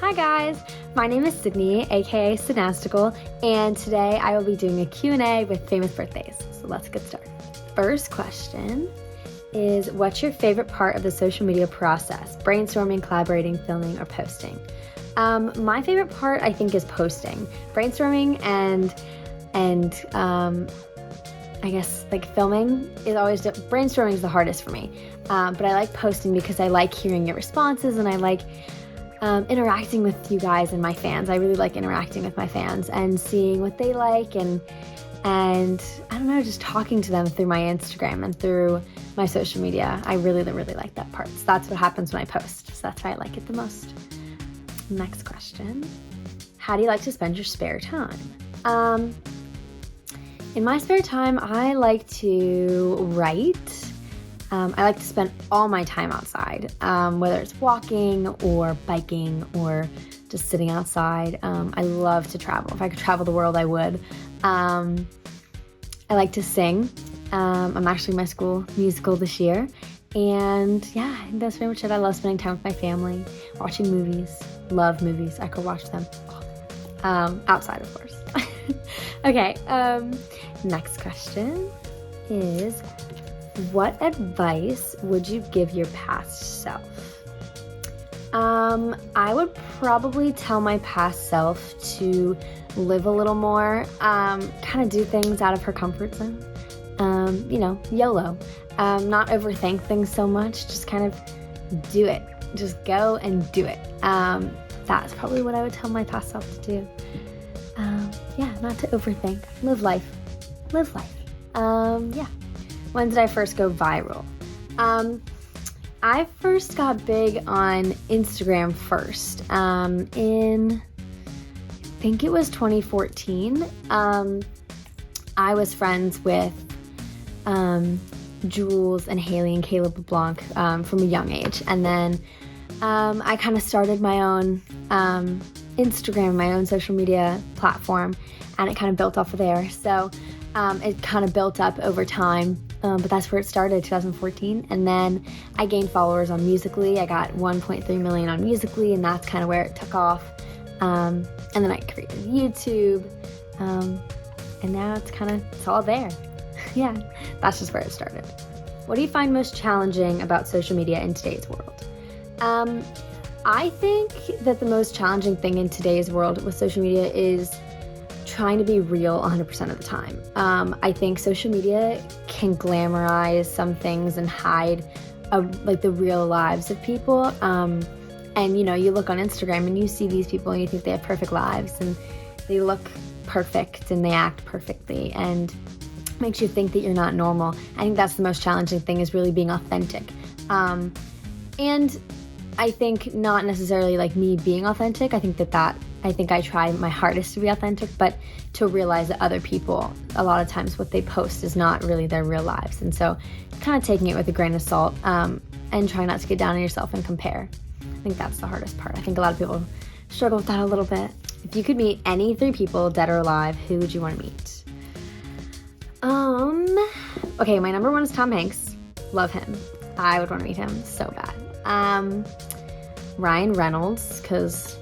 Hi guys, my name is Sydney, aka Gymnastical, and today I will be doing a Q&A with famous birthdays. So let's get started. First question is, what's your favorite part of the social media process? Brainstorming, collaborating, filming, or posting? My favorite part, I think, is posting. Brainstorming and I guess like filming is always, brainstorming is the hardest for me. But I like posting because I like hearing your responses and I like interacting with you guys and my fans. I really like interacting with my fans and seeing what they like and I don't know, just talking to them through my Instagram and through my social media. I really like that part. So that's what happens when I post. So that's why I like it the most. Next question. How do you like to spend your spare time? In my spare time, I like to write. I like to spend all my time outside, whether it's walking or biking or just sitting outside. I love to travel. If I could travel the world, I would. I like to sing. I'm actually in my school musical this year. And yeah, I think that's pretty much it. I love spending time with my family, watching movies. Love movies. I could watch them outside, of course. Okay, next question is, what advice would you give your past self? I would probably tell my past self to live a little more, kind of do things out of her comfort zone. YOLO. Not overthink things so much, just kind of do it. Just go and do it. That's probably what I would tell my past self to do. Not to overthink. Live life. Yeah. When did I first go viral? I first got big on Instagram first. I think it was 2014. I was friends with Jules and Haley and Caleb LeBlanc from a young age. And then I kind of started my own Instagram, my own social media platform, and it kind of built off of there. So it kind of built up over time, but that's where it started, 2014. And then I gained followers on Musical.ly. I got 1.3 million on Musical.ly, and that's kind of where it took off. And then I created YouTube, and now it's all there. Yeah, that's just where it started. What do you find most challenging about social media in today's world? I think that the most challenging thing in today's world with social media is trying to be real 100% of the time. I think social media can glamorize some things and hide like the real lives of people. And you look on Instagram and you see these people and you think they have perfect lives and they look perfect and they act perfectly and makes you think that you're not normal. I think that's the most challenging thing, is really being authentic. And I think not necessarily like me being authentic. I think I try my hardest to be authentic, but to realize that other people, a lot of times what they post is not really their real lives. And so kind of taking it with a grain of salt, and trying not to get down on yourself and compare. I think that's the hardest part. I think a lot of people struggle with that a little bit. If you could meet any 3 people, dead or alive, who would you want to meet? Okay, my number 1 is Tom Hanks. Love him. I would want to meet him so bad. Ryan Reynolds, because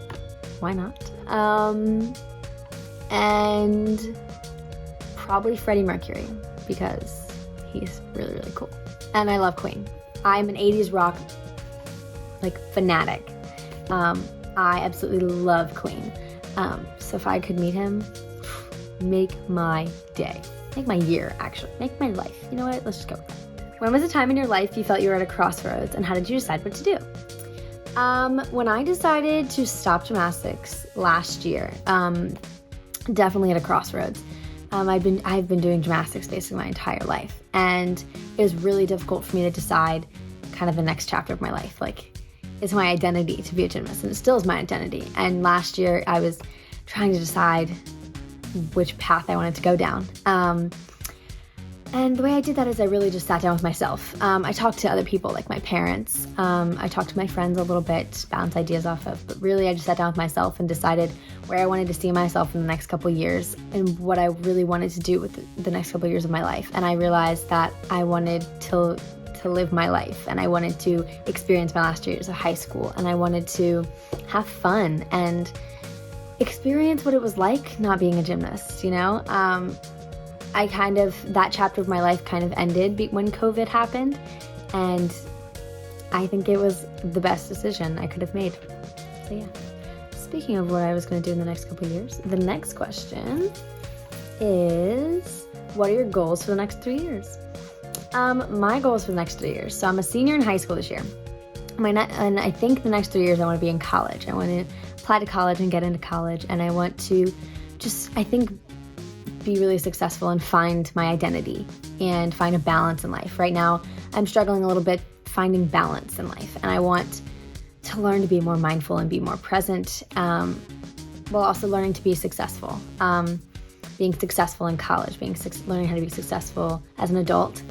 why not? And probably Freddie Mercury, because he's really cool. And I love Queen. I'm an 80s rock fanatic. I absolutely love Queen. So if I could meet him, make my day. Make my year, actually. Make my life. You know what? Let's just go with that. When was a time in your life you felt you were at a crossroads, and how did you decide what to do? When I decided to stop gymnastics last year, definitely at a crossroads. I've been doing gymnastics basically my entire life, and it was really difficult for me to decide kind of the next chapter of my life. It's my identity to be a gymnast, and it still is my identity. And last year I was trying to decide which path I wanted to go down. And the way I did that is I really just sat down with myself. I talked to other people, like my parents. I talked to my friends a little bit, just bounce ideas off of. But really, I just sat down with myself and decided where I wanted to see myself in the next couple years and what I really wanted to do with the next couple years of my life. And I realized that I wanted to to live my life, and I wanted to experience my last years of high school, and I wanted to have fun and experience what it was like not being a gymnast, that chapter of my life kind of ended when COVID happened, and I think it was the best decision I could have made. So yeah. Speaking of what I was going to do in the next couple of years, the next question is, what are your goals for the next 3 years? My goals for the next 3 years. So I'm a senior in high school this year. And I think the next 3 years I want to be in college. I want to apply to college and get into college. And I want to be really successful and find my identity and find a balance in life. Right now, I'm struggling a little bit finding balance in life. And I want to learn to be more mindful and be more present, while also learning to be successful. Being successful in college, learning how to be successful as an adult,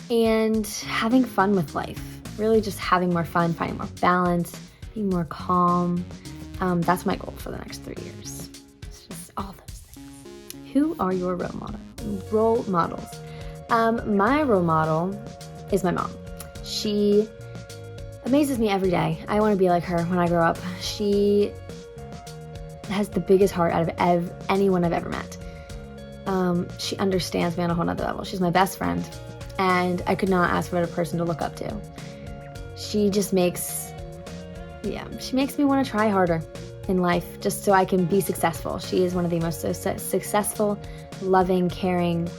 and having fun with life. Really just having more fun, finding more balance, being more calm. That's my goal for the next 3 years. It's just all those things. Who are your role models? My role model is my mom. She amazes me every day. I want to be like her when I grow up. She has the biggest heart out of anyone I've ever met. She understands me on a whole nother level. She's my best friend, and I could not ask for a better person to look up to. She just makes me want to try harder in life just so I can be successful. She is one of the most successful, loving, caring,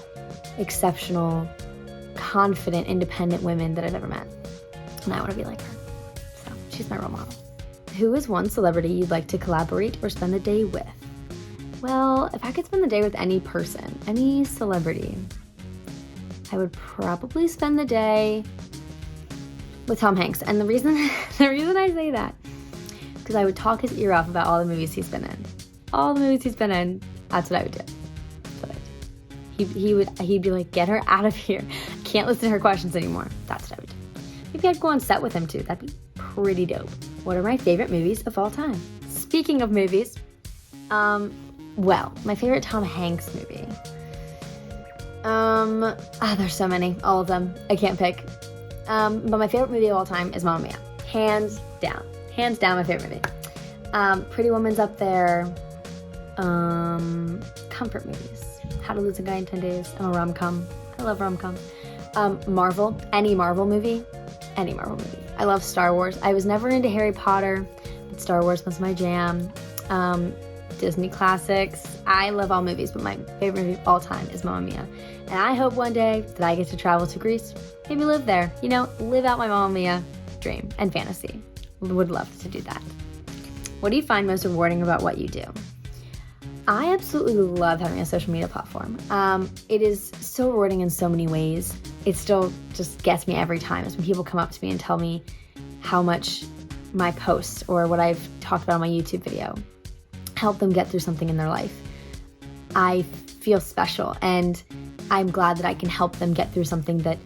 exceptional, confident, independent women that I've ever met. And I want to be like her. So she's my role model. Who is one celebrity you'd like to collaborate or spend the day with? Well, if I could spend the day with any person, any celebrity, I would probably spend the day with Tom Hanks. And the reason I say that, because I would talk his ear off about all the movies he's been in. All the movies he's been in, that's what I would do. He'd be like, get her out of here. I can't listen to her questions anymore. That's what I would do. Maybe I'd go on set with him too. That'd be pretty dope. What are my favorite movies of all time? Speaking of movies, my favorite Tom Hanks movie. There's so many, all of them. I can't pick. But my favorite movie of all time is Mamma Mia. Hands down my favorite movie. Pretty Woman's up there. Comfort movies. How to Lose a Guy in 10 Days. I'm a rom-com. I love rom-com. Marvel. Any Marvel movie. I love Star Wars. I was never into Harry Potter, but Star Wars was my jam. Disney classics. I love all movies, but my favorite movie of all time is Mamma Mia. And I hope one day that I get to travel to Greece, maybe live there, live out my Mamma Mia dream and fantasy. Would love to do that. What do you find most rewarding about what you do? I absolutely love having a social media platform. It is so rewarding in so many ways. It still just gets me every time. It's when people come up to me and tell me how much my posts or what I've talked about on my YouTube video help them get through something in their life. I feel special, and I'm glad that I can help them get through something that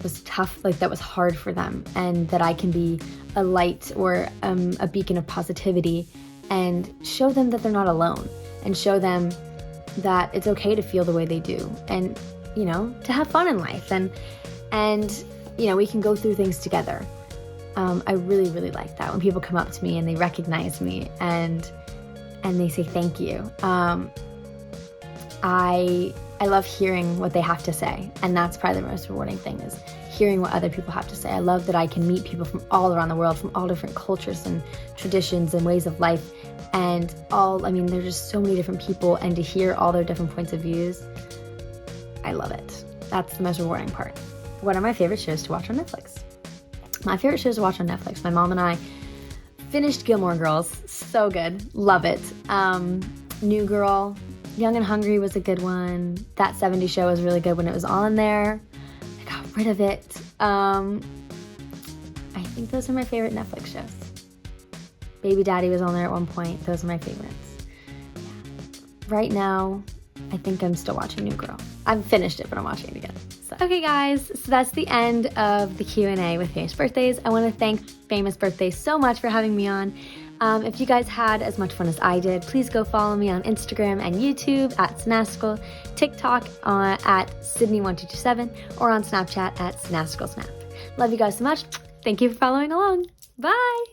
was tough, that was hard for them, and that I can be a light or a beacon of positivity and show them that they're not alone, and show them that it's okay to feel the way they do, and to have fun in life, and we can go through things together. I really, really like that when people come up to me and they recognize me and they say thank you. I love hearing what they have to say, and that's probably the most rewarding thing, is hearing what other people have to say. I love that I can meet people from all around the world, from all different cultures and traditions and ways of life, and there's just so many different people, and to hear all their different points of views, I love it. That's the most rewarding part. What are my favorite shows to watch on Netflix? My favorite shows to watch on Netflix, my mom and I finished Gilmore Girls. So good. Love it. New Girl, Young and Hungry was a good one. That 70s Show was really good when it was on there. I got rid of it. I think those are my favorite Netflix shows. Baby Daddy was on there at one point. Those are my favorites. Yeah. Right now, I think I'm still watching New Girl. I've finished it, but I'm watching it again. Okay guys, so that's the end of the Q&A with Famous Birthdays. I want to thank Famous Birthdays so much for having me on. If you guys had as much fun as I did, please go follow me on Instagram and YouTube at Snastical, TikTok at Sydney1227, or on Snapchat at SnasticalSnap. Love you guys so much. Thank you for following along. Bye.